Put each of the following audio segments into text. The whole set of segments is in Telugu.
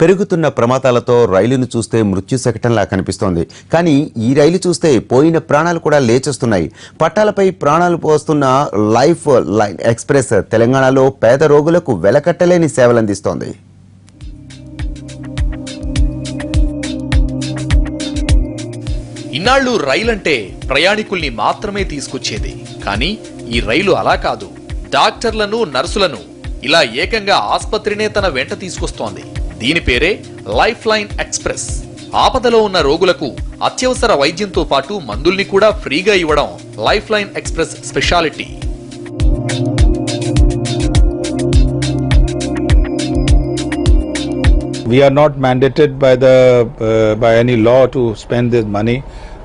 పెరుగుతున్న ప్రమాదాలతో రైలును చూస్తే మృత్యు శకటంలా కనిపిస్తోంది. కానీ ఈ రైలు చూస్తే పోయిన ప్రాణాలు కూడా లేచొస్తున్నాయి. పట్టాలపై ప్రాణాలు పోస్తున్న లైఫ్ లైన్ ఎక్స్ప్రెస్ తెలంగాణలో పేద రోగులకు వెలకట్టలేని సేవలందిస్తోంది. ఇన్నాళ్ళు రైలంటే ప్రయాణికుల్ని మాత్రమే తీసుకొచ్చేది. కానీ ఈ రైలు అలా కాదు. డాక్టర్లను, నర్సులను ఇలా ఏకంగా ఆస్పత్రినే తన వెంట తీసుకొస్తోంది. దీని పేరే లైఫ్ లైన్ ఎక్స్ప్రెస్. ఆపదలో ఉన్న రోగులకు అత్యవసర వైద్యంతో పాటు మందుల్ని కూడా ఫ్రీగా ఇవ్వడం life line express speciality. We are not mandated by any law to spend this money,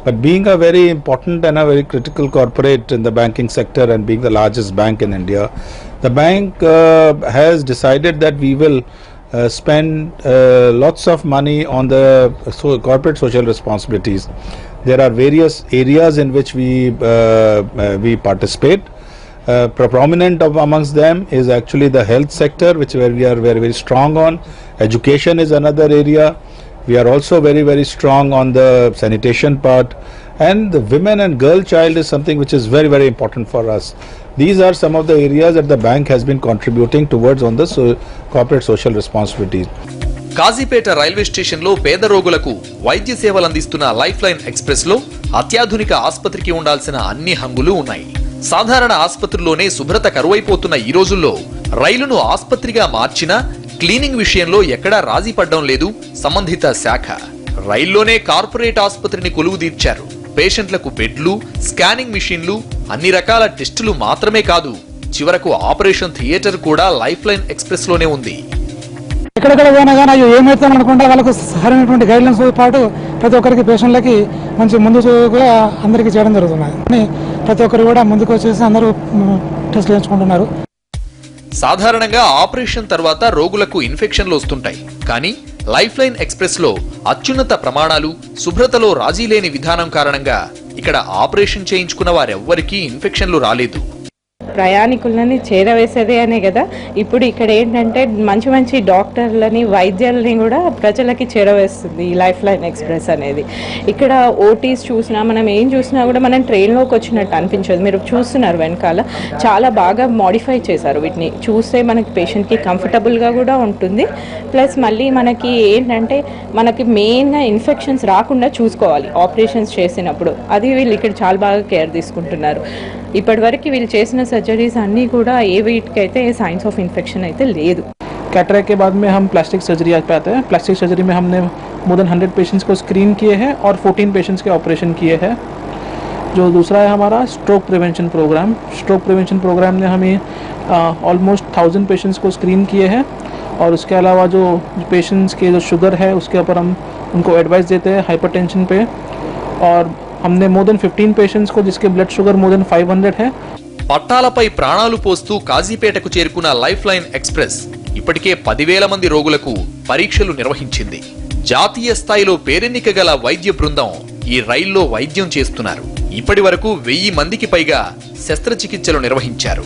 but being a very important and a very critical corporate in the banking sector and being the largest bank in India, the bank has decided that we will spend lots of money on the corporate social responsibilities. There are various areas in which we participate. Prominent amongst them is actually the health sector, where we are very, very strong on. Education is another area. We are also very, very strong on the sanitation part. And the women and girl child is something which is very, very important for us. These are some of the areas that the bank has been contributing towards on the corporate social responsibilities. Kazipet railway station లో పేద రోగులకు వైద్య సేవలు అందిస్తున్న లైఫ్ లైన్ ఎక్స్ప్రెస్ లో అత్యాధునిక ఆసుపత్రికి ఉండాల్సిన అన్ని హంగులు ఉన్నాయి. సాధారణ ఆసుపత్రుల్లోనే శుభ్రత కరువైపోతున్న ఈ రోజుల్లో రైలును ఆసుపత్రిగా మార్చినా క్లీనింగ్ విషయంలో ఎక్కడా రాజీ పడ్డం లేదు సంబంధిత శాఖ. రైల్లోనే కార్పొరేట్ ఆసుపత్రిని కొలువు తీర్చారు. పేషెంట్లకు బెడ్లు, స్కానింగ్ మిషన్లు, అన్ని రకాల టెస్టులు మాత్రమే కాదు, చివరకు ఆపరేషన్ థియేటర్ కూడా లైఫ్ లైన్ ఎక్స్ప్రెస్ లోనే ఉంది. ఎక్కడెక్కడ పోయినా కానీ అవి ఏమవుతాం అనుకుంటే వాళ్ళకు సరైనటువంటి గైడ్లైన్స్ పాటు ప్రతి ఒక్కరికి పేషెంట్లకి మంచి ముందుగా అందరికీ చేయడం జరుగుతుంది. ప్రతి ఒక్కరు కూడా ముందుకు వచ్చేసి అందరూ టెస్ట్ చేయించుకుంటున్నారు. సాధారణంగా ఆపరేషన్ తర్వాత రోగులకు ఇన్ఫెక్షన్లు వస్తుంటాయి. కానీ లైఫ్ లైన్ ఎక్స్ప్రెస్ లో అత్యున్నత ప్రమాణాలు, శుభ్రతలో రాజీ లేని విధానం కారణంగా ఇక్కడ ఆపరేషన్ చేయించుకున్న వారెవ్వరికీ ఇన్ఫెక్షన్లు రాలేదు. ప్రయాణికులని చేరవేసేదే అనే కదా ఇప్పుడు ఇక్కడ ఏంటంటే మంచి మంచి డాక్టర్లని, వైద్యాలని కూడా ప్రజలకి చేరవేస్తుంది ఈ లైఫ్ లైన్ ఎక్స్ప్రెస్ అనేది. ఇక్కడ ఓటీస్ చూసినా, మనం ఏం చూసినా కూడా మనం ట్రైన్లోకి వచ్చినట్టు అనిపించదు. మీరు చూస్తున్నారు వెనకాల చాలా బాగా మోడిఫై చేశారు వీటిని. చూస్తే మనకి పేషెంట్కి కంఫర్టబుల్గా కూడా ఉంటుంది. ప్లస్ మళ్ళీ మనకి ఏంటంటే మనకి మెయిన్గా ఇన్ఫెక్షన్స్ రాకుండా చూసుకోవాలి ఆపరేషన్స్ చేసినప్పుడు. అది వీళ్ళు ఇక్కడ చాలా బాగా కేర్ తీసుకుంటున్నారు. ఇప్పటివరకు వీళ్ళు చేసిన सर्जरीज अन्नी కూడా ఏ వీటికైతే साइंस ऑफ इन्फेक्शन అయితే లేదు. कैटरेक्ट के बाद में हम प्लास्टिक सर्जरी आज पे आते हैं. प्लास्टिक सर्जरी में हमने मोर देन 100 पेशेंट्स को स्क्रीन किए हैं और 14 पेशेंट्स के ऑपरेशन किए हैं. जो दूसरा है हमारा stroke prevention programme. Stroke prevention programme ने हमें ऑलमोस्ट 1000 पेशेंट्स को स्क्रीन किए हैं. और उसके अलावा जो पेशेंट्स के जो शुगर है उसके ऊपर हम उनको एडवाइस देते हैं हाइपरटेंशन पे. और हमने मोर देन 15 पेशेंट्स को जिसके ब्लड शुगर मोर देन 500 है. పట్టాలపై ప్రాణాలు పోస్తూ కాజీపేటకు చేరుకున్న లైఫ్ లైన్ ఎక్స్ప్రెస్ ఇప్పటికే 10,000 మంది రోగులకు పరీక్షలు నిర్వహించింది. జాతీయ స్థాయిలో పేరెన్నిక గల వైద్య బృందం ఈ రైల్లో వైద్యం చేస్తున్నారు. ఇప్పటి వరకు 1000 మందికి పైగా శస్త్రచికిత్సలు నిర్వహించారు.